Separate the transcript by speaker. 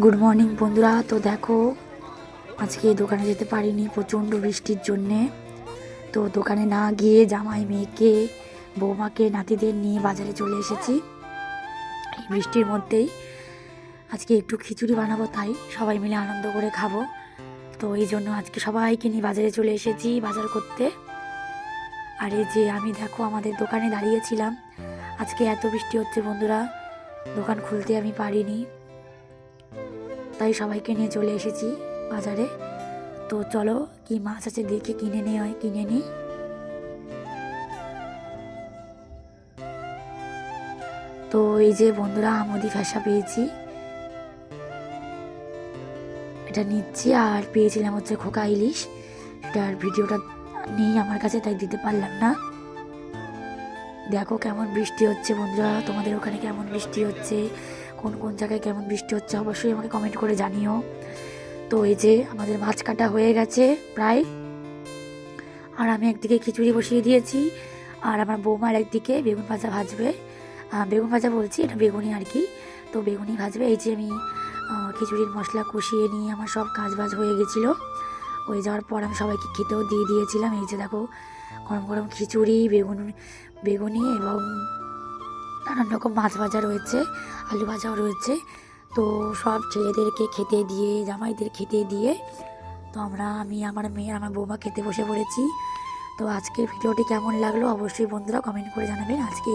Speaker 1: Good morning বন্ধুরা। তো দেখো, আজকে দোকানে যেতে পারিনি প্রচণ্ড বৃষ্টির জন্যে। তো দোকানে না গিয়ে জামাই মেয়েকে, বৌমাকে, নাতিদের নিয়ে বাজারে চলে এসেছি এই বৃষ্টির মধ্যেই। আজকে একটু খিচুড়ি বানাবো, তাই সবাই মিলে আনন্দ করে খাবো। তো এই জন্য আজকে সবাইকে নিয়ে বাজারে চলে এসেছি বাজার করতে। আর এই যে আমি দেখো আমাদের দোকানে দাঁড়িয়েছিলাম, আজকে এত বৃষ্টি হচ্ছে বন্ধুরা, দোকান খুলতে আমি পারিনি, তাই সবাইকে নিয়ে চলে এসেছি বাজারে। তো চলো কি মাছ আছে দেখে কিনে নিই। তো এই যে বন্ধুরা আমুদি ফ্যাসা পেয়েছি, এটা নিচ্ছি। আর পেয়েছিলাম হচ্ছে খোকা ইলিশ, এটার ভিডিওটা নেই আমার কাছে, তাই দিতে পারলাম না। দেখো কেমন বৃষ্টি হচ্ছে বন্ধুরা, তোমাদের ওখানে কেমন বৃষ্টি হচ্ছে, কোন কোন জায়গায় কেমন বৃষ্টি হচ্ছে অবশ্যই আমাকে কমেন্ট করে জানিও। তো এই যে আমাদের মাছ কাটা হয়ে গেছে প্রায়, আর আমি একদিকে খিচুড়ি বসিয়ে দিয়েছি, আর আমার বৌমার একদিকে বেগুন ভাজা ভাজবে। বেগুন ভাজা বলছি, এটা বেগুনি আর কি। তো বেগুনি ভাজবে। এই যে আমি খিচুড়ির মশলা কষিয়ে নিয়ে আমার সব কাজ বাজ হয়ে গেছিলো। হয়ে যাওয়ার পর আমি সবাইকে খেতেও দিয়ে দিয়েছিলাম। এই যে দেখো গরম গরম খিচুড়ি, বেগুনি এবং নানান রকম মাছ ভাজা রয়েছে, আলু ভাজাও রয়েছে। তো সব ছেলেদেরকে খেতে দিয়ে, জামাইদের খেতে দিয়ে, তো আমি, আমার মেয়ে, আমার বৌমা খেতে বসে পড়েছি। তো আজকের ভিডিওটি কেমন লাগলো অবশ্যই বন্ধুরা কমেন্ট করে জানাবেন। আজকে